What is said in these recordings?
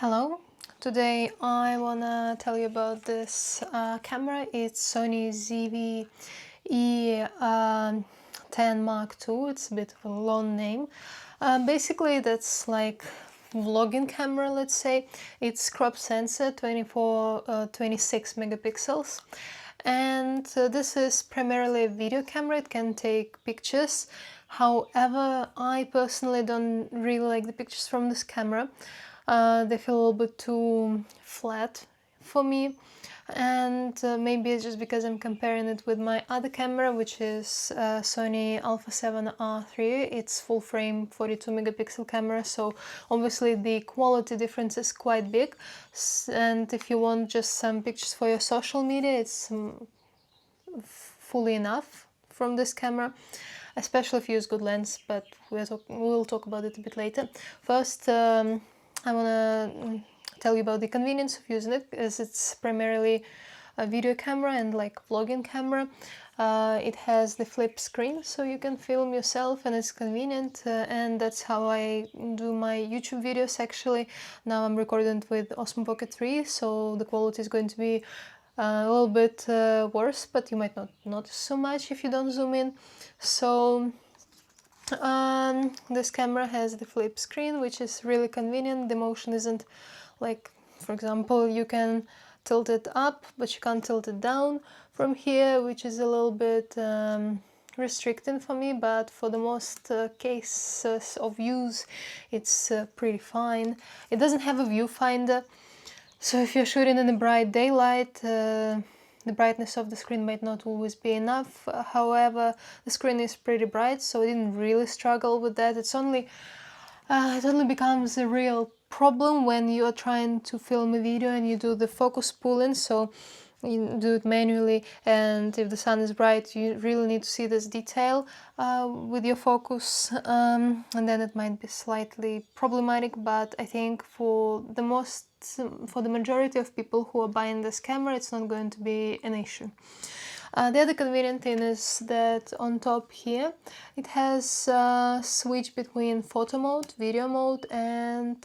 Hello, today I wanna tell you about this camera. It's Sony ZV-E10 II. It's a bit of a long name. Basically, that's like vlogging camera, let's say. It's crop sensor, 26 megapixels. And this is primarily a video camera. It can take pictures. However, I personally don't really like the pictures from this camera. They feel a little bit too flat for me, and maybe it's just because I'm comparing it with my other camera, which is Sony α7R III. It's full frame 42 megapixel camera, so obviously the quality difference is quite big, and if you want just some pictures for your social media, it's fully enough from this camera, especially if you use good lens, but we'll talk about it a bit later. First, I want to tell you about the convenience of using it, as it's primarily a video camera and like vlogging camera. It has the flip screen, so you can film yourself, and it's convenient, and that's how I do my YouTube videos actually. Now I'm recording with Osmo Pocket 3, so the quality is going to be a little bit worse, but you might not notice so much if you don't zoom in. So this camera has the flip screen, which is really convenient. The motion isn't like, for example, you can tilt it up, but you can't tilt it down from here, which is a little bit restricting for me, but for the most cases of use, it's pretty fine. It doesn't have a viewfinder, so if you're shooting in the bright daylight, the brightness of the screen might not always be enough. However, the screen is pretty bright, so I didn't really struggle with that. It only becomes a real problem when you are trying to film a video and you do the focus pulling, so you do it manually, and if the sun is bright, you really need to see this detail with your focus, and then it might be slightly problematic. But I think for the majority of people who are buying this camera, it's not going to be an issue. The other convenient thing is that on top here it has a switch between photo mode, video mode, and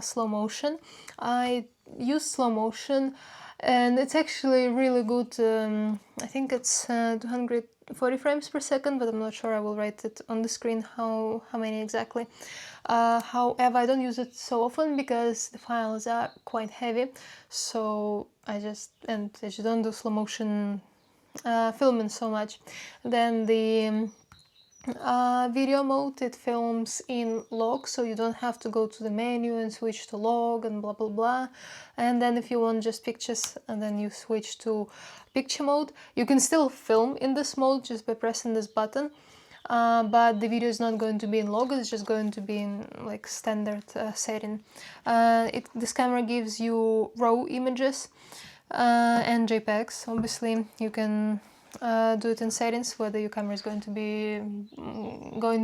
slow motion. I use slow motion, and it's actually really good. I think it's 240 frames per second, but I'm not sure. I will write it on the screen how many exactly. However, I don't use it so often because the files are quite heavy, so I just don't do slow motion filming so much. Then the video mode, it films in log, so you don't have to go to the menu and switch to log and blah blah blah. And then if you want just pictures, and then you switch to picture mode, you can still film in this mode just by pressing this button, but the video is not going to be in log, it's just going to be in like standard setting. This camera gives you RAW images and JPEGs. Obviously you can do it in settings, whether your camera is going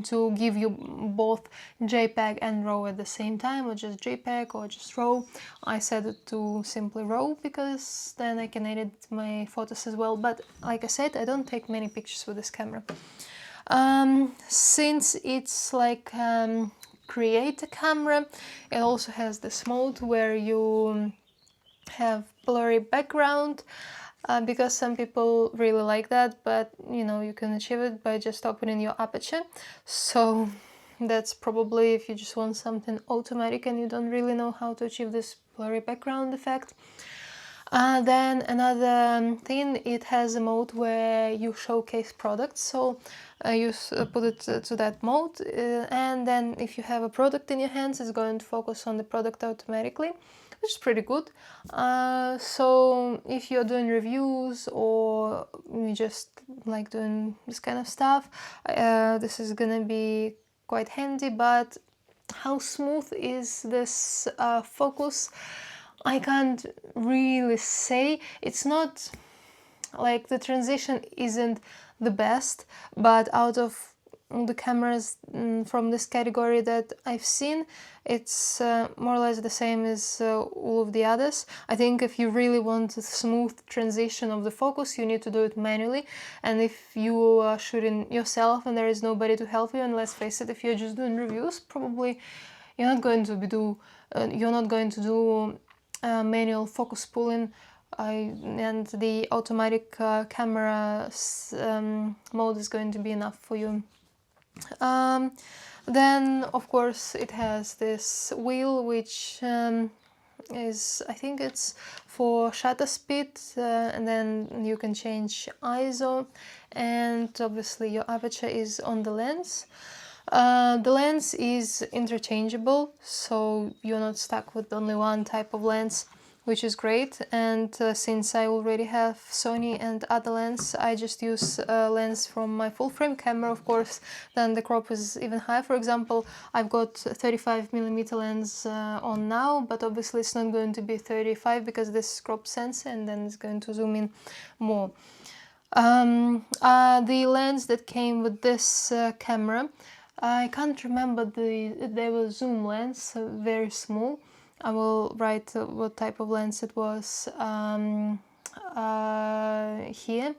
to give you both JPEG and RAW at the same time, or just JPEG or just RAW. I set it to simply RAW because then I can edit my photos as well, but like I said, I don't take many pictures with this camera. Since it's like create a camera, it also has this mode where you have blurry background, because some people really like that, but you know, you can achieve it by just opening your aperture. So that's probably if you just want something automatic and you don't really know how to achieve this blurry background effect. Then another thing, it has a mode where you showcase products, so you put it to that mode, and then if you have a product in your hands, it's going to focus on the product automatically, which is pretty good. So if you're doing reviews or you just like doing this kind of stuff, this is gonna be quite handy. But how smooth is this focus? I can't really say. It's not like the transition isn't the best, but out of the cameras from this category that I've seen, it's more or less the same as all of the others. I think if you really want a smooth transition of the focus, you need to do it manually, and if you are shooting yourself and there is nobody to help you, and let's face it, if you're just doing reviews, probably you're not going to do manual focus pulling, and the automatic camera mode is going to be enough for you. Then of course it has this wheel which I think it's for shutter speed, and then you can change ISO, and obviously your aperture is on the lens. The lens is interchangeable, so you're not stuck with only one type of lens, which is great. And since I already have Sony and other lens, I just use a lens from my full frame camera, of course. Then the crop is even higher. For example, I've got 35mm lens on now, but obviously it's not going to be 35 because this is crop sensor, and then it's going to zoom in more. The lens that came with this camera, I can't remember they were zoom lens, very small. I will write what type of lens it was here.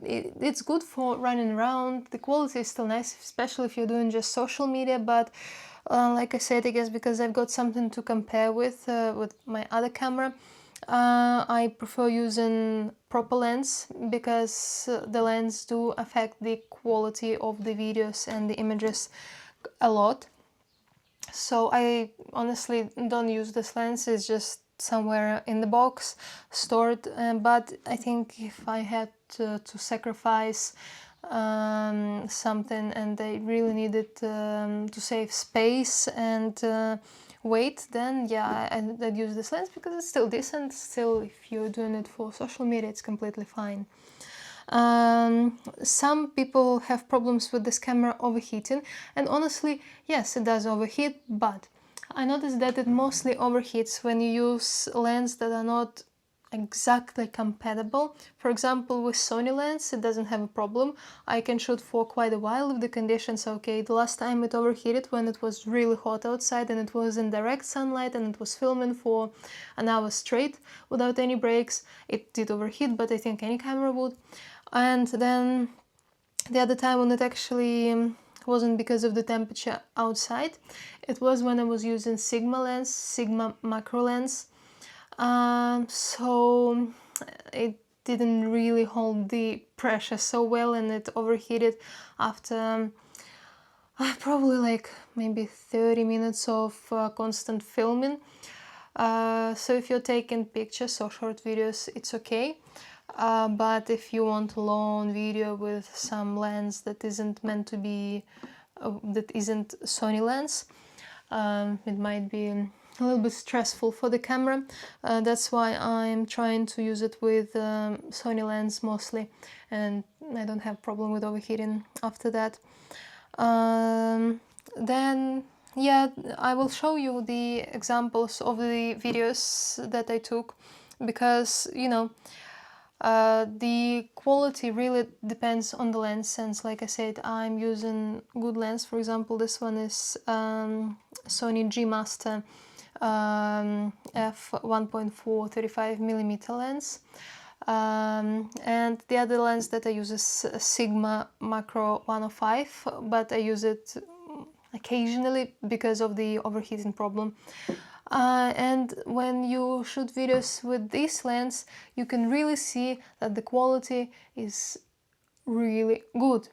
It's good for running around. The quality is still nice, especially if you're doing just social media, but like I said, I guess because I've got something to compare with my other camera, I prefer using proper lens, because the lens do affect the quality of the videos and the images a lot. So I honestly don't use this lens, it's just somewhere in the box stored, but I think if I had to sacrifice something and I really needed to save space and weight, then yeah, I'd use this lens because it's still decent. Still, if you're doing it for social media, it's completely fine. Some people have problems with this camera overheating, and honestly, yes, it does overheat, but I noticed that it mostly overheats when you use lenses that are not exactly compatible. For example, with Sony lens, it doesn't have a problem. I can shoot for quite a while if the conditions are okay. The last time it overheated when it was really hot outside and it was in direct sunlight and it was filming for an hour straight without any breaks. It did overheat, but I think any camera would. And then the other time when it actually wasn't because of the temperature outside, it was when I was using Sigma macro lens. So it didn't really hold the pressure so well, and it overheated after probably like maybe 30 minutes of constant filming. So if you're taking pictures or short videos, it's okay. But if you want a long video with some lens that isn't meant to be, that isn't Sony lens, it might be a little bit stressful for the camera. That's why I'm trying to use it with Sony lens mostly, and I don't have problem with overheating after that. Then yeah, I will show you the examples of the videos that I took, because you know, the quality really depends on the lens, since like I said, I'm using good lens. For example, this one is Sony G-Master f1.4 35mm lens, and the other lens that I use is Sigma Macro 105, but I use it occasionally because of the overheating problem. And when you shoot videos with this lens, you can really see that the quality is really good.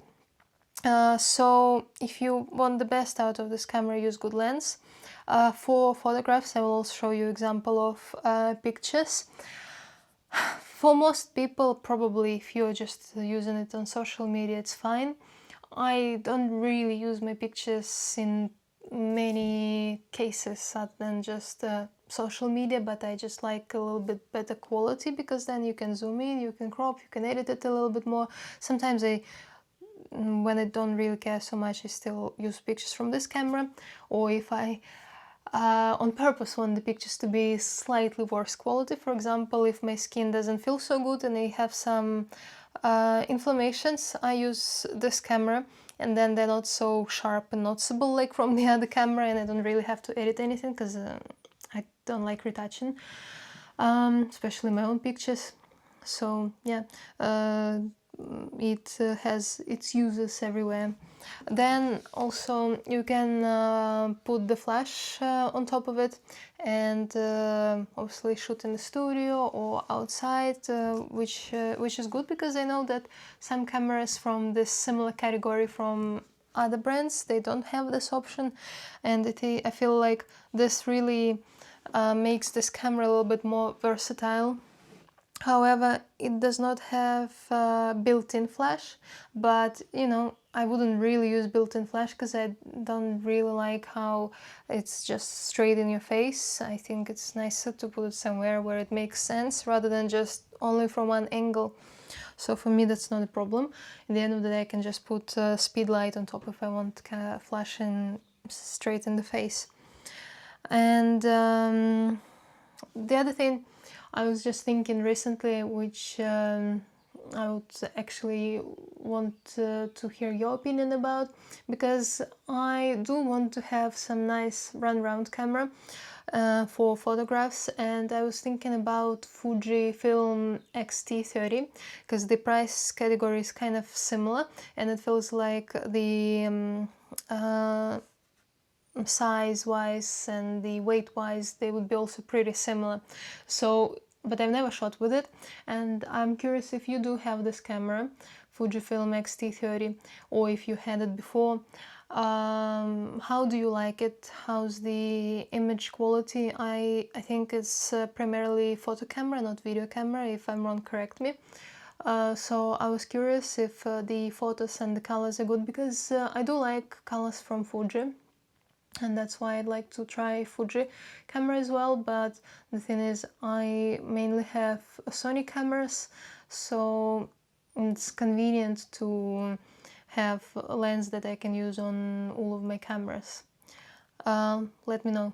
So if you want the best out of this camera, use good lens. For photographs, I will also show you example of pictures. For most people, probably if you're just using it on social media, it's fine. I don't really use my pictures in many cases other than just social media, but I just like a little bit better quality, because then you can zoom in, you can crop, you can edit it a little bit more. Sometimes when I don't really care so much, I still use pictures from this camera, or if I on purpose want the pictures to be slightly worse quality. For example, if my skin doesn't feel so good and I have some inflammations, I use this camera, and then they're not so sharp and noticeable like from the other camera, and I don't really have to edit anything because I don't like retouching, especially my own pictures. So yeah, it has its uses everywhere. Then also you can put the flash on top of it, and obviously shoot in the studio or outside, which is good, because I know that some cameras from this similar category from other brands, they don't have this option, and I feel like this really makes this camera a little bit more versatile. However, it does not have built-in flash, but you know, I wouldn't really use built-in flash because I don't really like how it's just straight in your face. I think it's nicer to put it somewhere where it makes sense rather than just only from one angle. So for me, that's not a problem. At the end of the day, I can just put speed light on top if I want flash in straight in the face. And the other thing I was just thinking recently, which I would actually want to hear your opinion about, because I do want to have some nice runaround camera for photographs, and I was thinking about Fujifilm X-T30, because the price category is kind of similar, and it feels like the size-wise and the weight-wise, they would be also pretty similar. So, but I've never shot with it, and I'm curious if you do have this camera, Fujifilm X-T30, or if you had it before. How do you like it? How's the image quality? I think it's primarily photo camera, not video camera. If I'm wrong, correct me. So I was curious if the photos and the colors are good, because I do like colors from Fuji, and that's why I'd like to try Fuji camera as well. But the thing is, I mainly have Sony cameras, so it's convenient to have a lens that I can use on all of my cameras. Let me know.